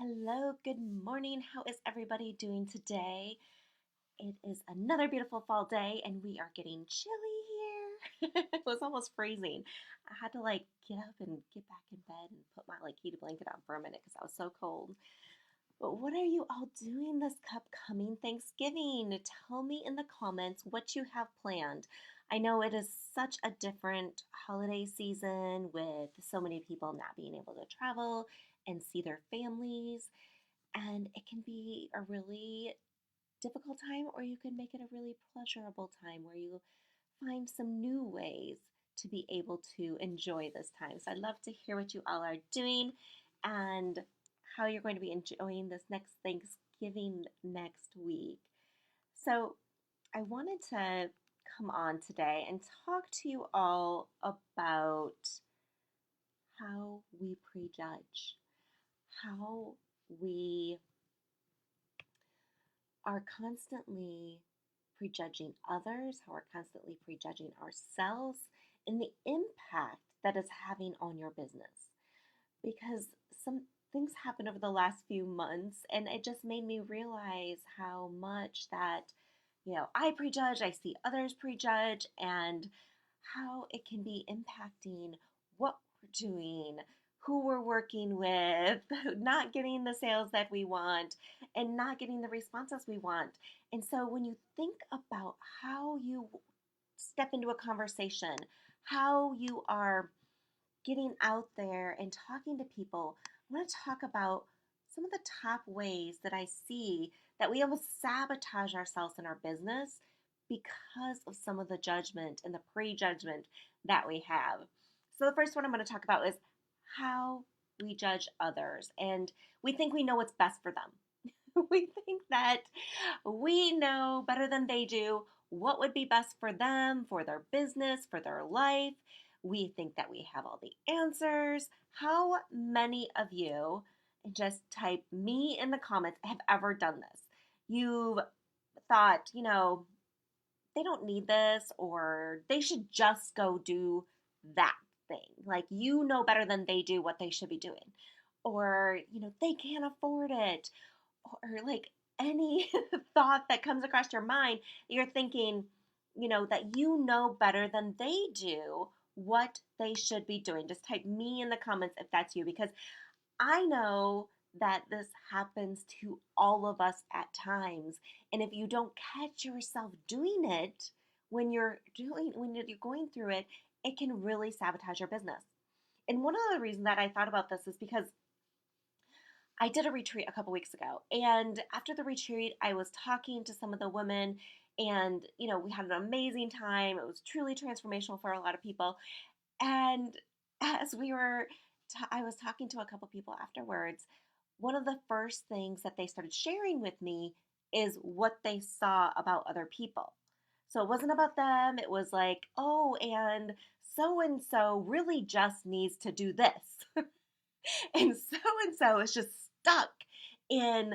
Hello, good morning. How is everybody doing today? It is another beautiful fall day and we are getting chilly here. It was almost freezing. I had to get up and get back in bed and put my heated blanket on for a minute because I was so cold. But what are you all doing this upcoming Thanksgiving? Tell me in the comments what you have planned. I know it is such a different holiday season with so many people not being able to travel and see their families, and it can be a really difficult time, or you can make it a really pleasurable time where you find some new ways to be able to enjoy this time. So I'd love to hear what you all are doing and how you're going to be enjoying this next Thanksgiving next week. So I wanted to come on today and talk to you all about how we prejudge, how we are constantly prejudging others, how we're constantly prejudging ourselves, and the impact that is having on your business. Because some things happened over the last few months, and it just made me realize how much that, I prejudge, I see others prejudge, and how it can be impacting what we're doing, who we're working with, not getting the sales that we want, and not getting the responses we want. And so when you think about how you step into a conversation, how you are getting out there and talking to people, I want to talk about some of the top ways that I see that we almost sabotage ourselves in our business because of some of the judgment and the prejudgment that we have. So, the first one I'm going to talk about is how we judge others. And we think we know what's best for them. We think that we know better than they do what would be best for them, for their business, for their life. We think that we have all the answers. How many of you, and just type me in the comments, have ever done this? You've thought, they don't need this, or they should just go do that thing. Like, you know better than they do what they should be doing. Or, they can't afford it. Or like any thought that comes across your mind, you're thinking, that you know better than they do what they should be doing. Just type me in the comments if that's you, because I know that this happens to all of us at times. And if you don't catch yourself doing it when you're going through it, it can really sabotage your business. And one of the reasons that I thought about this is because I did a retreat a couple weeks ago. And after the retreat, I was talking to some of the women, and, we had an amazing time. It was truly transformational for a lot of people. And as I was talking to a couple people afterwards, one of the first things that they started sharing with me is what they saw about other people. So it wasn't about them. It was like, oh, and so really just needs to do this. And so is just stuck in,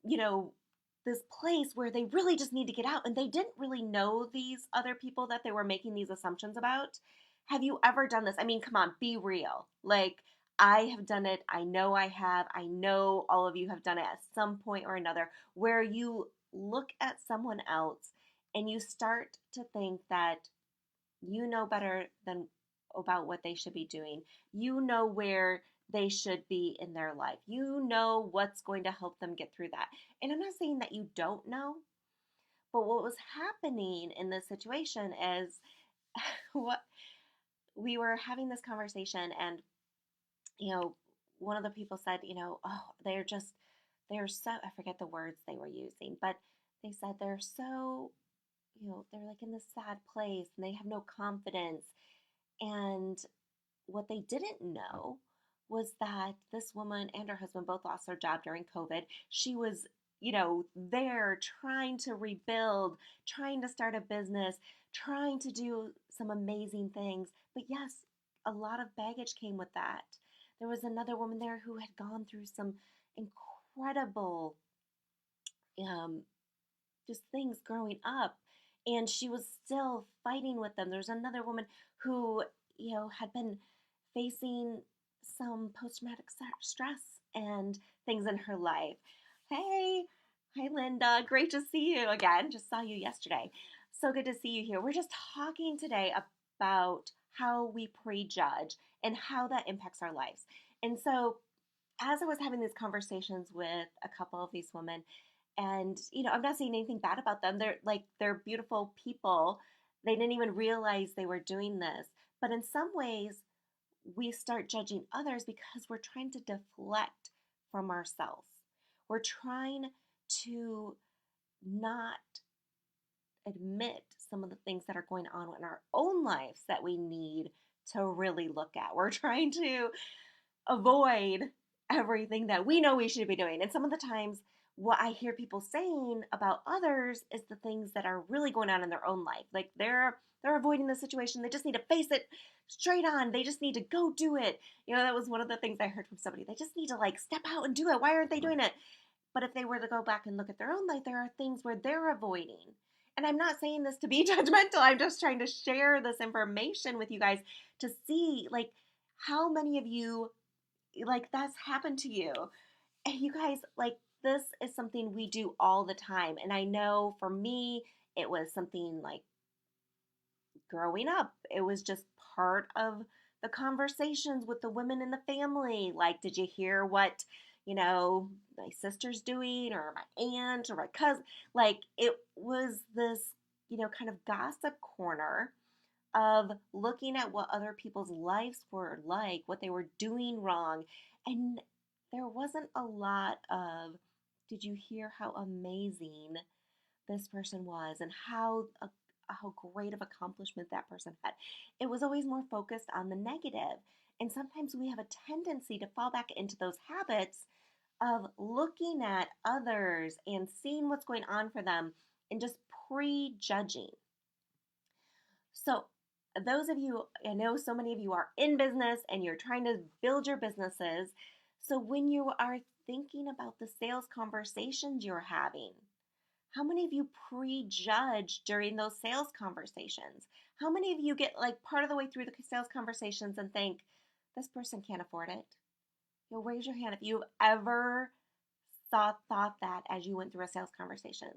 you know, this place where they really just need to get out, and they didn't really know these other people that they were making these assumptions about. Have you ever done this? I mean, come on, be real. Like, I have done it. I know I have. I know all of you have done it at some point or another, where you look at someone else and you start to think that you know better than about what they should be doing. You know where they should be in their life. You know what's going to help them get through that. And I'm not saying that you don't know, but what was happening in this situation is what we were having this conversation, and you know one of the people said, oh, they're so, I forget the words they were using, but they said they're so, they're like in this sad place and they have no confidence. And what they didn't know was that this woman and her husband both lost their job during COVID. She was, there trying to rebuild, trying to start a business, trying to do some amazing things. But yes, a lot of baggage came with that. There was another woman there who had gone through some incredible um, just things growing up, and she was still fighting with them. There's another woman who, had been facing some post-traumatic stress and things in her life. Hey, hi Linda, great to see you again. Just saw you yesterday. So good to see you here. We're just talking today about how we prejudge and how that impacts our lives. And so, as I was having these conversations with a couple of these women, and I'm not saying anything bad about them. They're beautiful people. They didn't even realize they were doing this. But in some ways, we start judging others because we're trying to deflect from ourselves. We're trying to not admit some of the things that are going on in our own lives that we need to really look at. We're trying to avoid everything that we know we should be doing. And some of the times, what I hear people saying about others is the things that are really going on in their own life. Like they're avoiding the situation. They just need to face it straight on. They just need to go do it. That was one of the things I heard from somebody. They just need to step out and do it. Why aren't they doing it? But if they were to go back and look at their own life, there are things where they're avoiding. And I'm not saying this to be judgmental. I'm just trying to share this information with you guys to see how many of you that's happened to you. And you guys, this is something we do all the time. And I know for me, it was something growing up. It was just part of the conversations with the women in the family. Did you hear what, my sister's doing, or my aunt, or my cousin? It was this, kind of gossip corner of looking at what other people's lives were like, what they were doing wrong. And there wasn't a lot of, did you hear how amazing this person was and how great of accomplishment that person had? It was always more focused on the negative. And sometimes we have a tendency to fall back into those habits of looking at others and seeing what's going on for them and just prejudging. So, those of you, I know so many of you are in business and you're trying to build your businesses. So, when you are thinking about the sales conversations you're having, how many of you prejudge during those sales conversations? How many of you get part of the way through the sales conversations and think, this person can't afford it? Raise your hand if you've ever thought that as you went through a sales conversation.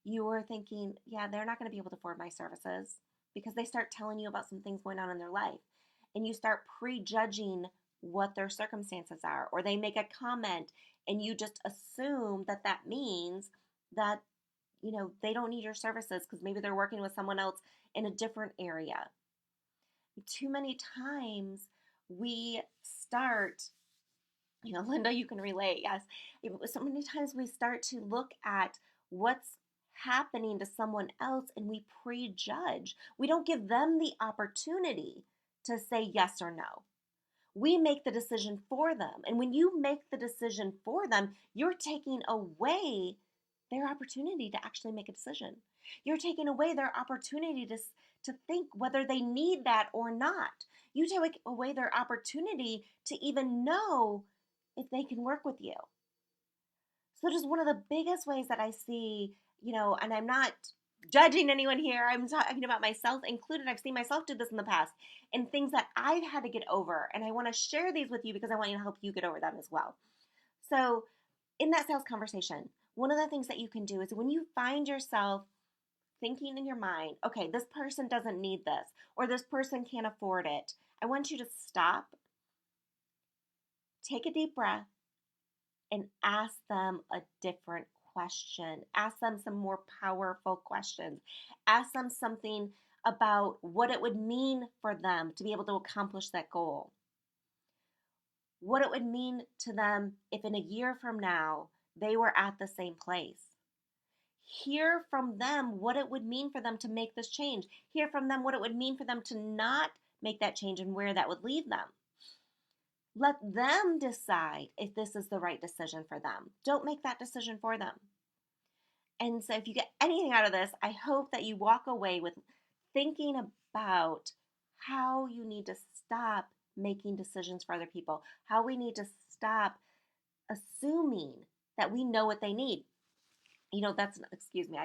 You were thinking, yeah, they're not going to be able to afford my services, because they start telling you about some things going on in their life. And you start prejudging what their circumstances are, or they make a comment and you just assume that means that they don't need your services because maybe they're working with someone else in a different area. Too many times we start, Linda, you can relate, yes. So many times we start to look at what's happening to someone else and we prejudge. We don't give them the opportunity to say yes or no. We make the decision for them. And when you make the decision for them, you're taking away their opportunity to actually make a decision. You're taking away their opportunity to think whether they need that or not. You take away their opportunity to even know if they can work with you. So just one of the biggest ways that I see, and I'm not judging anyone here, I'm talking about myself included. I've seen myself do this in the past, and things that I've had to get over. And I want to share these with you because I want to help you get over them as well. So in that sales conversation, one of the things that you can do is when you find yourself thinking in your mind, okay, this person doesn't need this, or this person can't afford it, I want you to stop, take a deep breath, and ask them a different question. Ask them some more powerful questions. Ask them something about what it would mean for them to be able to accomplish that goal. What it would mean to them if in a year from now they were at the same place. Hear from them what it would mean for them to make this change. Hear from them what it would mean for them to not make that change and where that would leave them. Let them decide if this is the right decision for them. Don't make that decision for them. And so if you get anything out of this, I hope that you walk away with thinking about how you need to stop making decisions for other people, how we need to stop assuming that we know what they need. Excuse me,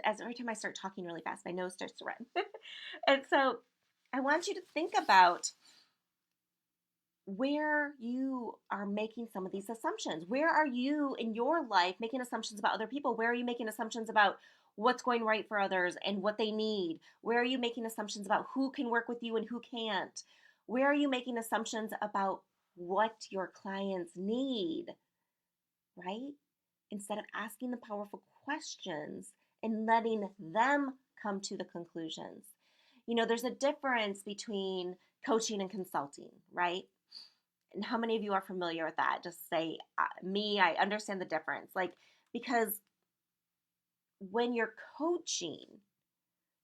every time I start talking really fast, my nose starts to run. And so I want you to think about where you are making some of these assumptions. Where are you in your life making assumptions about other people? Where are you making assumptions about what's going right for others and what they need? Where are you making assumptions about who can work with you and who can't? Where are you making assumptions about what your clients need, right? Instead of asking the powerful questions and letting them come to the conclusions. There's a difference between coaching and consulting, right? And how many of you are familiar with that? Just say, me, I understand the difference. Because when you're coaching,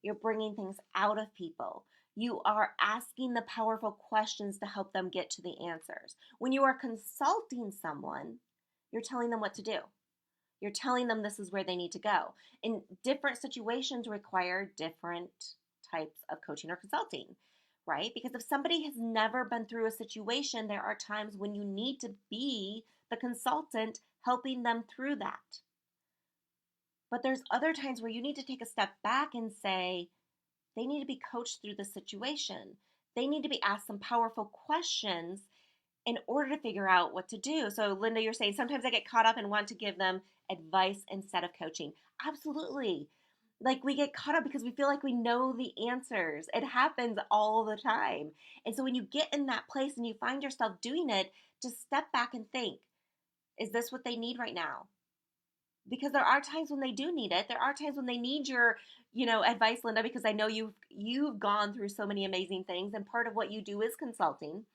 you're bringing things out of people. You are asking the powerful questions to help them get to the answers. When you are consulting someone, you're telling them what to do. You're telling them this is where they need to go. And different situations require different types of coaching or consulting, right? Because if somebody has never been through a situation, there are times when you need to be the consultant helping them through that. But there's other times where you need to take a step back and say, they need to be coached through the situation. They need to be asked some powerful questions in order to figure out what to do. So, Linda, you're saying sometimes I get caught up and want to give them advice instead of coaching. Absolutely. We get caught up because we feel like we know the answers. It happens all the time. And so when you get in that place and you find yourself doing it, just step back and think, is this what they need right now? Because there are times when they do need it. There are times when they need your, advice, Linda, because I know you've gone through so many amazing things, and part of what you do is consulting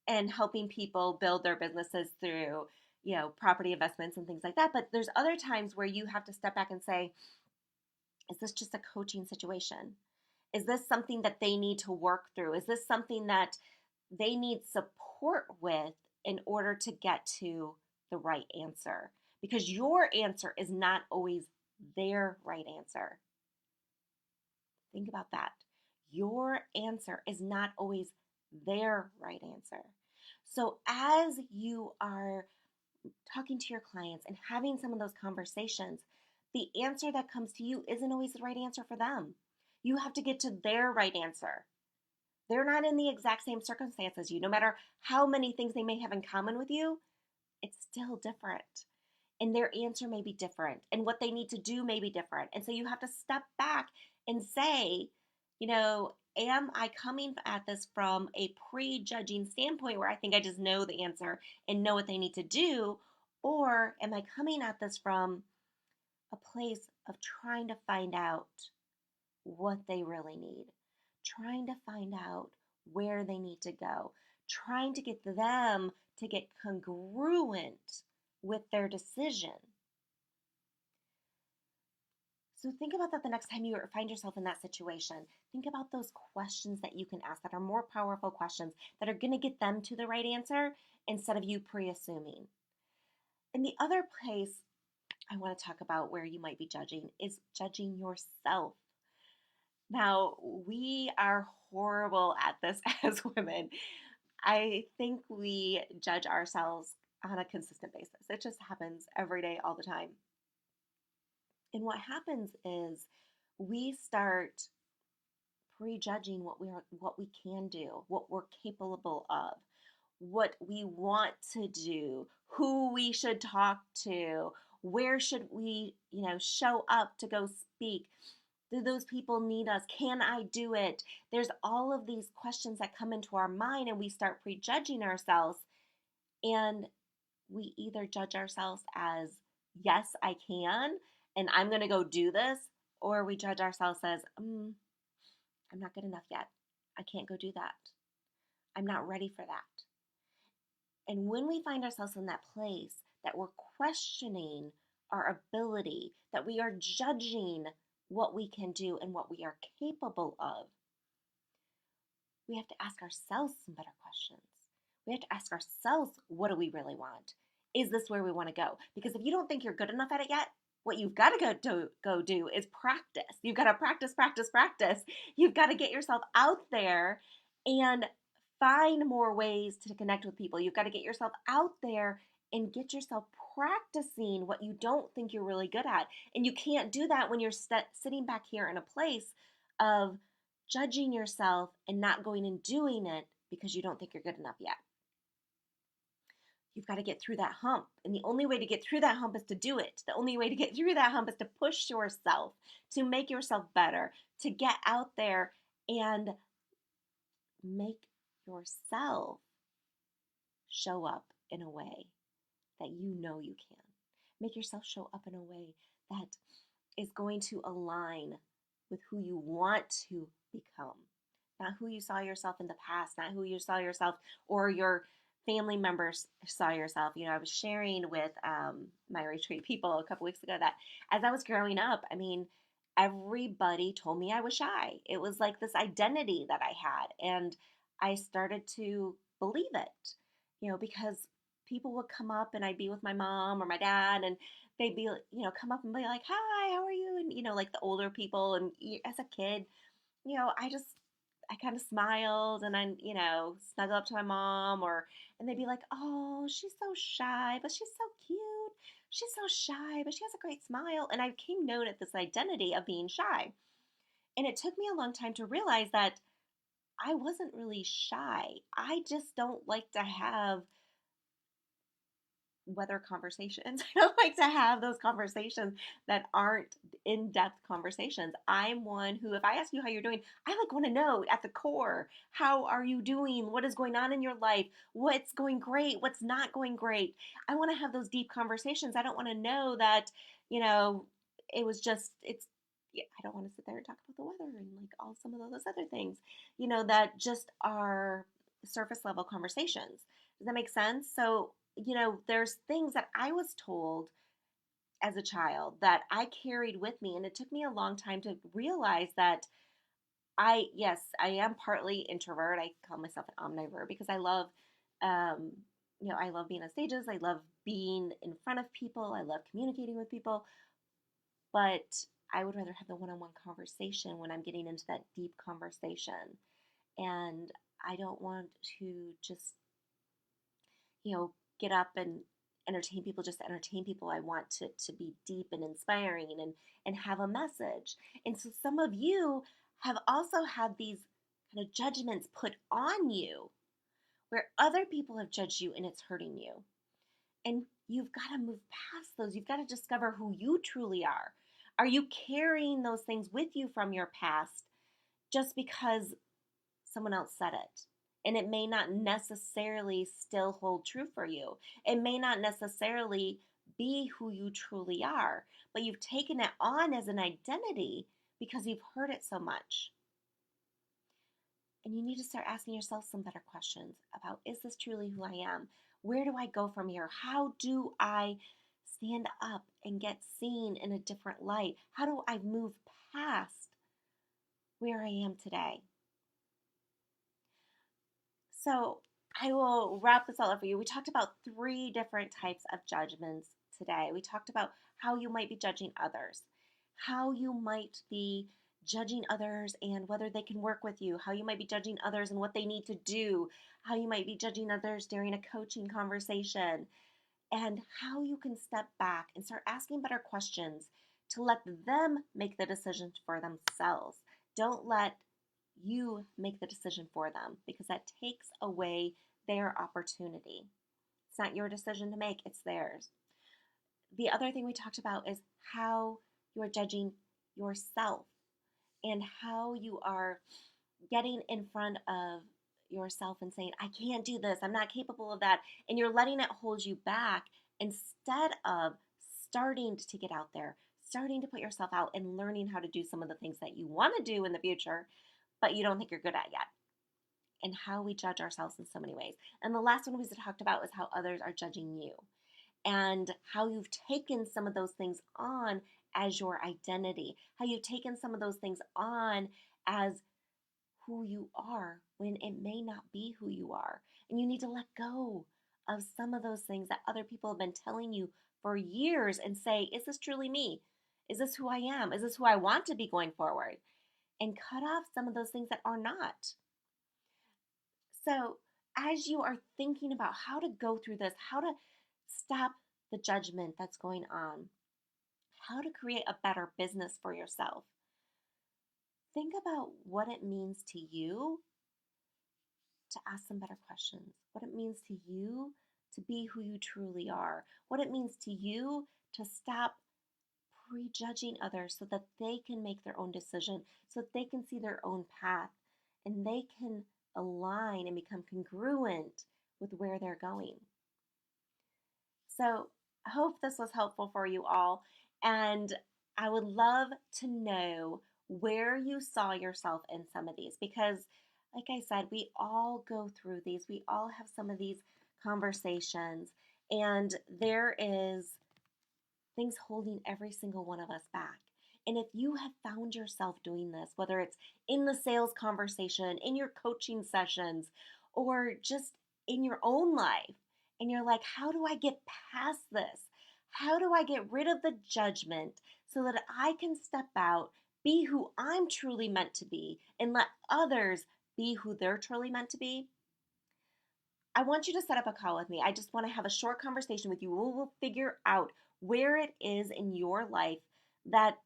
and helping people build their businesses through, property investments and things like that. But there's other times where you have to step back and say, is this just a coaching situation? Is this something that they need to work through? Is this something that they need support with in order to get to the right answer? Because your answer is not always their right answer. Think about that. Your answer is not always their right answer. So as you are talking to your clients and having some of those conversations, the answer that comes to you isn't always the right answer for them. You have to get to their right answer. They're not in the exact same circumstance as you. No matter how many things they may have in common with you, it's still different. And their answer may be different. And what they need to do may be different. And so you have to step back and say, am I coming at this from a prejudging standpoint where I think I just know the answer and know what they need to do? Or am I coming at this from a place of trying to find out what they really need, trying to find out where they need to go, trying to get them to get congruent with their decision? So think about that the next time you find yourself in that situation. Think about those questions that you can ask that are more powerful questions that are going to get them to the right answer instead of you pre-assuming. And the other place I want to talk about where you might be judging is judging yourself. Now, we are horrible at this as women. I think we judge ourselves on a consistent basis. It just happens every day, all the time. And what happens is we start prejudging what we can do, what we're capable of, what we want to do, who we should talk to, where should we, show up to go speak. Do those people need us? Can I do it? There's all of these questions that come into our mind and we start prejudging ourselves, and we either judge ourselves as, yes, I can, and I'm going to go do this, or we judge ourselves as, I'm not good enough yet. I can't go do that. I'm not ready for that. And when we find ourselves in that place that we're questioning our ability, that we are judging what we can do and what we are capable of, we have to ask ourselves some better questions. We have to ask ourselves, what do we really want? Is this where we want to go? Because if you don't think you're good enough at it yet, what you've got to go do is practice. You've got to practice, practice, practice. You've got to get yourself out there and find more ways to connect with people. You've got to get yourself out there and get yourself practicing what you don't think you're really good at. And you can't do that when you're sitting back here in a place of judging yourself and not going and doing it because you don't think you're good enough yet. you've got to get through that hump. And the only way to get through that hump is to do it. The only way to get through that hump is to push yourself, to make yourself better, to get out there and make yourself show up in a way that you know you can. Make yourself show up in a way that is going to align with who you want to become, not who you saw yourself in the past, not who you saw yourself or your family members saw yourself. I was sharing with my retreat people a couple weeks ago that as I was growing up, I mean, everybody told me I was shy. It was like this identity that I had. And I started to believe it, because people would come up and I'd be with my mom or my dad and they'd be, come up and be like, hi, how are you? And, like the older people. And as a kid, I kind of smiled and I, snuggled up to my mom and they'd be like, oh, she's so shy, but she's so cute. She's so shy, but she has a great smile. And I came known at this identity of being shy. And it took me a long time to realize that I wasn't really shy. I just don't like to have weather conversations. I don't like to have those conversations that aren't in-depth conversations. I'm one who, if I ask you how you're doing, I want to know at the core, how are you doing? What is going on in your life? What's going great? What's not going great? I want to have those deep conversations. I don't want to know that, it was just, yeah, I don't want to sit there and talk about the weather and all some of those other things, that just are surface level conversations. Does that make sense? So, there's things that I was told as a child that I carried with me. And it took me a long time to realize that yes, I am partly introvert. I call myself an omnivore because I love, um, I love being on stages. I love being in front of people. I love communicating with people. But I would rather have the one-on-one conversation when I'm getting into that deep conversation. And I don't want to just get up and entertain people just to entertain people. I want to be deep and inspiring and have a message. And so some of you have also had these kind of judgments put on you where other people have judged you and it's hurting you. And you've got to move past those. You've got to discover who you truly are. Are you carrying those things with you from your past just because someone else said it? And it may not necessarily still hold true for you. It may not necessarily be who you truly are, but you've taken it on as an identity because you've heard it so much. And you need to start asking yourself some better questions about, is this truly who I am? Where do I go from here? How do I stand up and get seen in a different light? How do I move past where I am today? So I will wrap this all up for you. We talked about 3 different types of judgments today. We talked about how you might be judging others, how you might be judging others and whether they can work with you, how you might be judging others and what they need to do, how you might be judging others during a coaching conversation, and how you can step back and start asking better questions to let them make the decisions for themselves. Don't let you make the decision for them because that takes away their opportunity. It's not your decision to make, it's theirs. The other thing we talked about is how you are judging yourself and how you are getting in front of yourself and saying, I can't do this, I'm not capable of that, and you're letting it hold you back instead of starting to get out there, starting to put yourself out and learning how to do some of the things that you want to do in the future, but you don't think you're good at yet. And how we judge ourselves in so many ways. And the last one we talked about is how others are judging you and how you've taken some of those things on as your identity, how you've taken some of those things on as who you are when it may not be who you are. And you need to let go of some of those things that other people have been telling you for years and say, is this truly me? Is this who I am? Is this who I want to be going forward? And cut off some of those things that are not. So as you are thinking about how to go through this, how to stop the judgment that's going on, how to create a better business for yourself, think about what it means to you to ask some better questions, what it means to you to be who you truly are, what it means to you to stop prejudging others so that they can make their own decision, so that they can see their own path and they can align and become congruent with where they're going. So I hope this was helpful for you all. And I would love to know where you saw yourself in some of these because, like I said, we all go through these. We all have some of these conversations, and there is things holding every single one of us back. And if you have found yourself doing this, whether it's in the sales conversation, in your coaching sessions, or just in your own life, and you're like, how do I get past this? How do I get rid of the judgment so that I can step out, be who I'm truly meant to be, and let others be who they're truly meant to be? I want you to set up a call with me. I just want to have a short conversation with you. We'll figure out where it is in your life that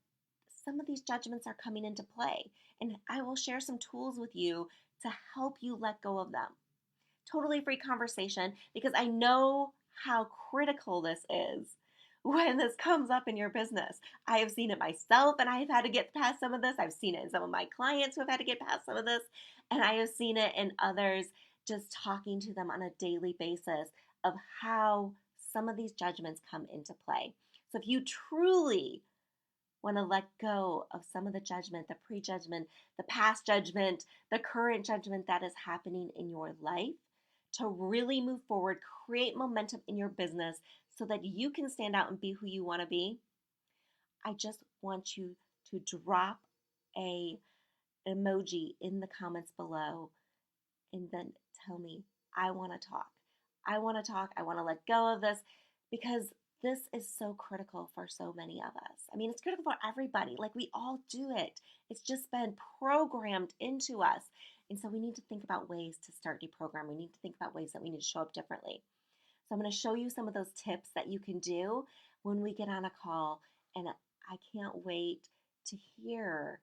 some of these judgments are coming into play. And I will share some tools with you to help you let go of them. Totally free conversation because I know how critical this is when this comes up in your business. I have seen it myself and I have had to get past some of this. I've seen it in some of my clients who have had to get past some of this. And I have seen it in others just talking to them on a daily basis of how some of these judgments come into play. So if you truly want to let go of some of the judgment, the prejudgment, the past judgment, the current judgment that is happening in your life, to really move forward, create momentum in your business so that you can stand out and be who you want to be, I just want you to drop a emoji in the comments below and then tell me, I want to talk. I want to talk. I want to let go of this because this is so critical for so many of us. I mean, it's critical for everybody. Like, we all do it. It's just been programmed into us. And so we need to think about ways to start deprogramming. We need to think about ways that we need to show up differently. So I'm going to show you some of those tips that you can do when we get on a call. And I can't wait to hear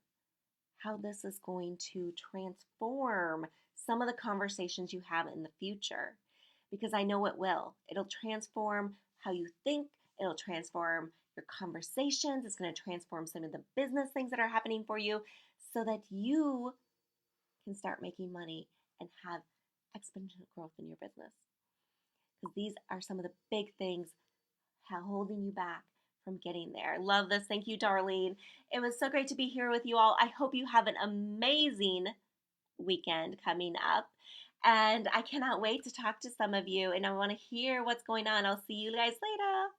how this is going to transform some of the conversations you have in the future. Because I know it will. It'll transform how you think, it'll transform your conversations, it's going to transform some of the business things that are happening for you so that you can start making money and have exponential growth in your business. Because these are some of the big things holding you back from getting there. Love this. Thank you, Darlene. It was so great to be here with you all. I hope you have an amazing weekend coming up. And I cannot wait to talk to some of you, and I want to hear what's going on. I'll see you guys later.